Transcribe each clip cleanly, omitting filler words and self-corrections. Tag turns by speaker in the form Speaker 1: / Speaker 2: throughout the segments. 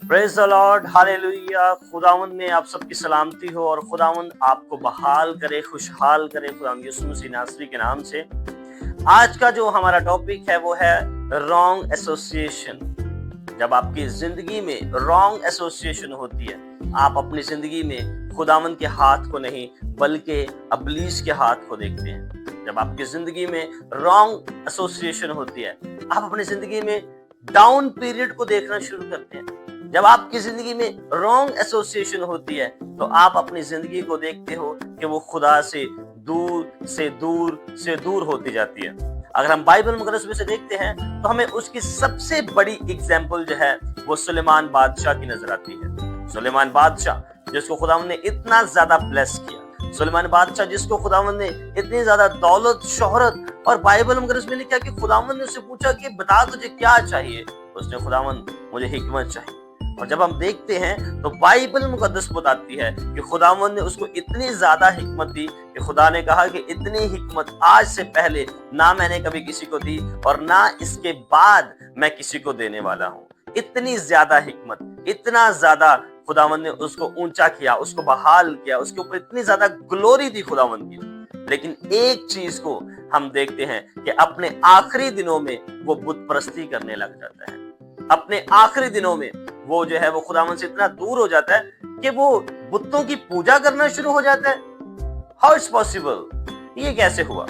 Speaker 1: Praise the Lord, hallelujah. खुदावंद में आप सबकी सलामती हो और खुदावंद आपको बहाल करे, खुशहाल करे खुदावंद यीशु मसीह नासरी के नाम से। आज का जो हमारा टॉपिक है वो है रॉन्ग एसोसिएशन। जब आपकी जिंदगी में रॉन्ग एसोसिएशन होती है, आप अपनी जिंदगी में खुदावंद के हाथ को नहीं बल्कि इब्लीस के हाथ को देखते हैं। जब आपकी जिंदगी में रॉन्ग एसोसिएशन होती है, आप अपनी जिंदगी में डाउन पीरियड को देखना शुरू करते हैं। जब आपकी जिंदगी में रॉन्ग एसोसिएशन होती है तो आप अपनी जिंदगी को देखते हो कि वो खुदा से दूर होती जाती है। अगर हम बाइबल मुकद्दस में से देखते हैं तो हमें उसकी सबसे बड़ी एग्जाम्पल जो है वो सुलेमान बादशाह की नजर आती है। सुलेमान बादशाह जिसको खुदावंद ने इतना ज्यादा ब्लेस किया, सुलेमान बादशाह जिसको खुदावंद ने इतनी ज्यादा दौलत, शोहरत, और बाइबल मुकद्दस में लिखा कि खुदावंद ने उससे पूछा कि बता तुझे क्या चाहिए। उसने खुदावंद मुझे हिकमत चाहिए। और जब हम देखते हैं तो बाइबल मुकद्दस बताती है कि खुदावंद ने उसको इतनी ज्यादा हिकमत दी कि खुदा ने कहा कि इतनी हिकमत आज से पहले ना मैंने कभी किसी को दी और ना इसके बाद मैं किसी को देने वाला हूँ। इतनी ज्यादा हिकमत, इतना ज्यादा खुदावंद ने उसको ऊंचा किया, उसको बहाल किया, उसके ऊपर इतनी ज्यादा ग्लोरी दी खुदावंद की। लेकिन एक चीज को हम देखते हैं कि अपने आखिरी दिनों में वो बुत परस्ती करने लग जाता है। अपने आखिरी दिनों में वो जो है वो खुदावंद से इतना दूर हो जाता है कि वो बुतों की पूजा करना शुरू हो जाता है। How it's possible? ये कैसे हुआ?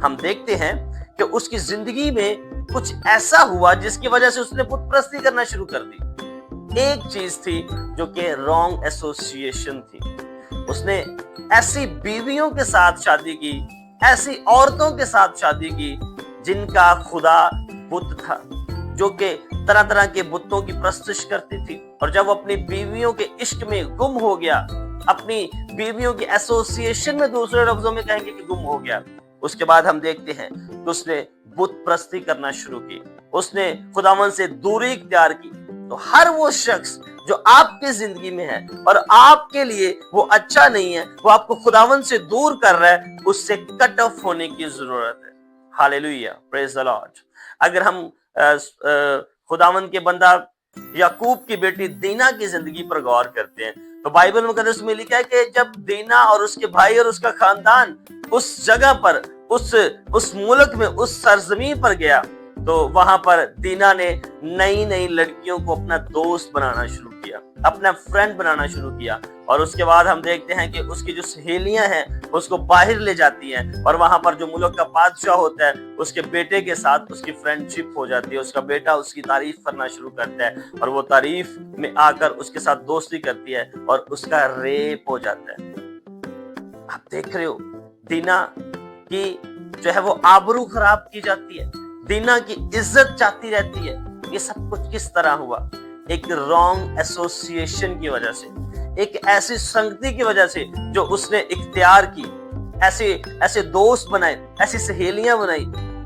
Speaker 1: हम देखते हैं कि उसकी जिंदगी में कुछ ऐसा हुआ जिसकी वजह से उसने बुत परस्ती करना शुरू कर दी। एक चीज थी जो कि रॉन्ग एसोसिएशन थी। उसने ऐसी बीवियों के साथ शादी की, ऐसी औरतों के साथ शादी की जिनका खुदा बुत था, जो कि तरह तरह के बुतों की प्रस्तुत करती थी। और जब वो अपनी बीवियों के इश्क में गुम हो गया, अपनी बीवियों की एसोसिएशन में, दूसरे लफ्जों में कहेंगे कि गुम हो गया, उसके बाद हम देखते हैं कि उसने बुत परस्ती करना शुरू की। उसने खुदावंद से दूरी इख्तियार की। तो हर वो शख्स जो आपकी जिंदगी में है और आपके लिए वो अच्छा नहीं है, वो आपको खुदावंद से दूर कर रहा है, उससे कट ऑफ होने की जरूरत है। Hallelujah, praise the Lord. अगर हम खुदावंद के बंदा याकूब की बेटी दीना की जिंदगी पर गौर करते हैं तो बाइबल मुकद्दस में लिखा है कि जब दीना और उसके भाई और उसका खानदान उस जगह पर, उस मुल्क में, उस सरजमीन पर गया तो वहां पर दीना ने नई नई लड़कियों को अपना दोस्त बनाना शुरू किया, अपना फ्रेंड बनाना शुरू किया। और उसके बाद हम देखते हैं कि उसकी जो सहेलियां हैं उसको बाहर ले जाती हैं और वहां पर जो मुल्क का बादशाह होता है उसके बेटे के साथ उसकी फ्रेंडशिप हो जाती है। उसका बेटा उसकी तारीफ करना शुरू करता है और वो तारीफ में आकर उसके साथ दोस्ती करती है और उसका रेप हो जाता है। आप देख रहे हो दीना की जो है वो आबरू खराब की जाती है, दीना की इज्जत जाती रहती है। ये सब कुछ किस तरह हुआ? एक रॉन्ग एसोसिएशन की वजह से, एक ऐसी संगति की वजह से जो उसने इख्तियार की। ऐसे दोस्त बनाए, ऐसी सहेलियां बनाई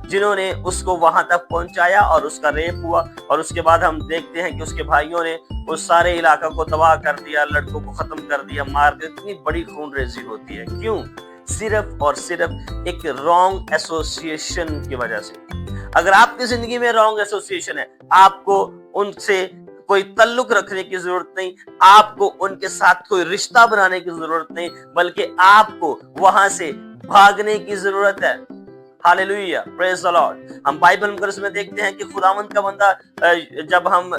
Speaker 1: जिन्होंने उसको वहां तक पहुंचाया और उसका रेप हुआ। और उसके बाद हम देखते हैं कि उसके भाइयों ने उस सारे इलाका को तबाह कर दिया, लड़कों को खत्म कर दिया, मार दिया। इतनी बड़ी खूनरेजी होती है, क्यों? सिर्फ और सिर्फ एक रॉन्ग एसोसिएशन की वजह से। अगर आपकी जिंदगी में रॉन्ग एसोसिएशन है, आपको उनसे कोई ताल्लुक रखने की जरूरत नहीं, आपको उनके साथ कोई रिश्ता बनाने की जरूरत नहीं, बल्कि आपको वहां से भागने की जरूरत है। Hallelujah, praise the Lord. हम बाइबल मुकद्दस में देखते हैं कि खुदावंद का बंदा, जब हम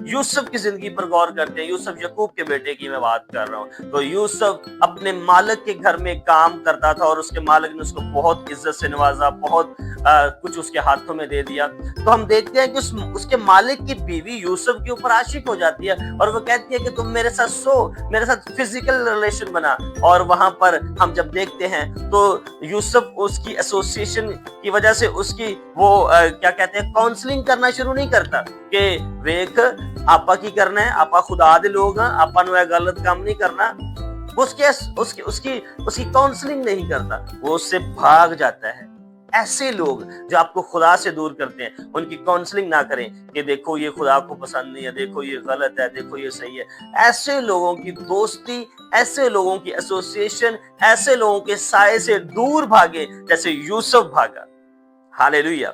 Speaker 1: यूसुफ की जिंदगी पर गौर करते हैं, यूसुफ याकूब के बेटे की मैं बात कर रहा हूँ, तो यूसुफ अपने मालिक के घर में काम करता था और उसके मालिक ने उसको बहुत इज्जत से नवाजा, बहुत कुछ उसके हाथों में दे दिया। तो हम देखते हैं कि उसके मालिक की बीवी यूसुफ के ऊपर आशिक हो जाती है और वो कहती है कि तुम मेरे साथ सो, मेरे साथ फिजिकल रिलेशन बना। और वहां पर हम जब देखते हैं तो यूसुफ उसकी एसोसिएशन की वजह से उसकी वो क्या कहते हैं, काउंसलिंग करना शुरू नहीं करता कि वेख आपा की करना है, आपा खुदा दे लोग, आपा नु गलत काम नहीं करना। उसकी काउंसलिंग नहीं करता, वो उससे भाग जाता है। ऐसे लोग जो आपको खुदा से दूर करते हैं, उनकी काउंसलिंग ना करें कि देखो ये खुदा को पसंद नहीं है, देखो ये गलत है, देखो ये सही है। ऐसे लोगों की दोस्ती, ऐसे लोगों की एसोसिएशन, ऐसे लोगों के साए से दूर भागे जैसे यूसुफ भागा। Hallelujah,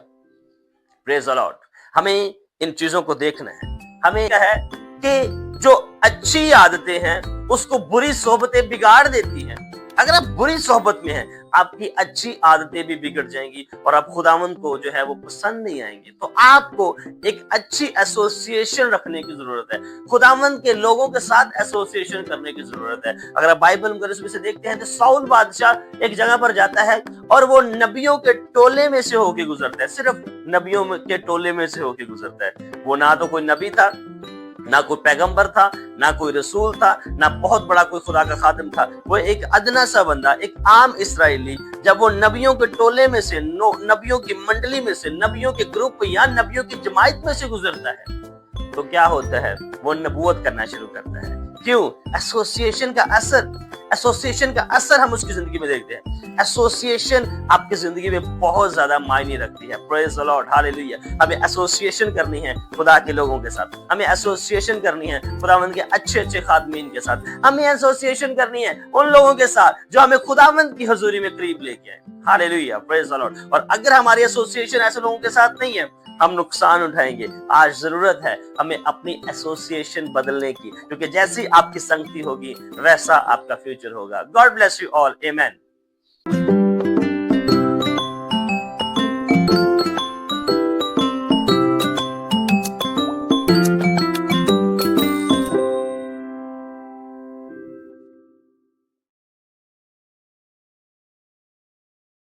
Speaker 1: praise the Lord. हमें इन चीजों को देखना है। हमें क्या है کہ جو اچھی عادتیں ہیں اس کو بری صحبتیں بگاڑ دیتی ہیں. اگر آپ بری صحبت میں ہیں آپ کی اچھی عادتیں بھی بگڑ جائیں گی اور آپ خداوند کو جو ہے وہ پسند نہیں آئیں گے. تو آپ کو ایک اچھی ایسوسیشن رکھنے کی ضرورت ہے, خداوند کے لوگوں کے ساتھ ایسوسیشن کرنے کی ضرورت ہے. اگر آپ بائبل مقدس میں سے دیکھتے ہیں تو ساؤل بادشاہ ایک جگہ پر جاتا ہے اور وہ نبیوں کے ٹولے میں سے ہو کے گزرتا ہے, صرف نبیوں کے ٹولے میں سے ہو کے گزرتا ہے. وہ نہ تو کوئی نبی تھا, نہ کوئی پیغمبر تھا, نہ کوئی رسول تھا, نہ بہت بڑا کوئی خدا کا خادم تھا. وہ ایک ادنا سا بندہ, ایک عام اسرائیلی, جب وہ نبیوں کے ٹولے میں سے, نبیوں کی منڈلی میں سے, نبیوں کے گروپ یا نبیوں کی جماعت میں سے گزرتا ہے تو کیا ہوتا ہے, وہ نبوت کرنا شروع کرتا ہے. کیوں؟ ایسوسیشن کا اثر. ایسوسیشن کا اثر ہم اس کی زندگی میں دیکھتے ہیں. ایسوسیشن آپ کی زندگی میں بہت زیادہ معنی رکھتی ہے. پریز دی لارڈ, ہاللیلویہ. ہمیں ایسوسیشن کرنی ہے خدا کے لوگوں کے ساتھ, ہمیں ایسوسیشن کرنی ہے خداوند کے اچھے اچھے خادمین کے ساتھ, ہمیں ایسوسیشن کرنی ہے ان لوگوں کے ساتھ جو ہمیں خداوند کی حضوری میں قریب لے کے آئے. ہاللیلویہ, پریز دی لارڈ. اور اگر ہماری ایسوسیشن ایسے لوگوں کے ساتھ نہیں ہے ہم نقصان اٹھائیں گے. آج ضرورت ہے ہمیں اپنی ایسوسیشن بدلنے کی, کیونکہ جیسی آپ کی سنگتی ہوگی ویسا آپ کا فیوچر ہوگا. گاڈ بلیس یو آل, آمین.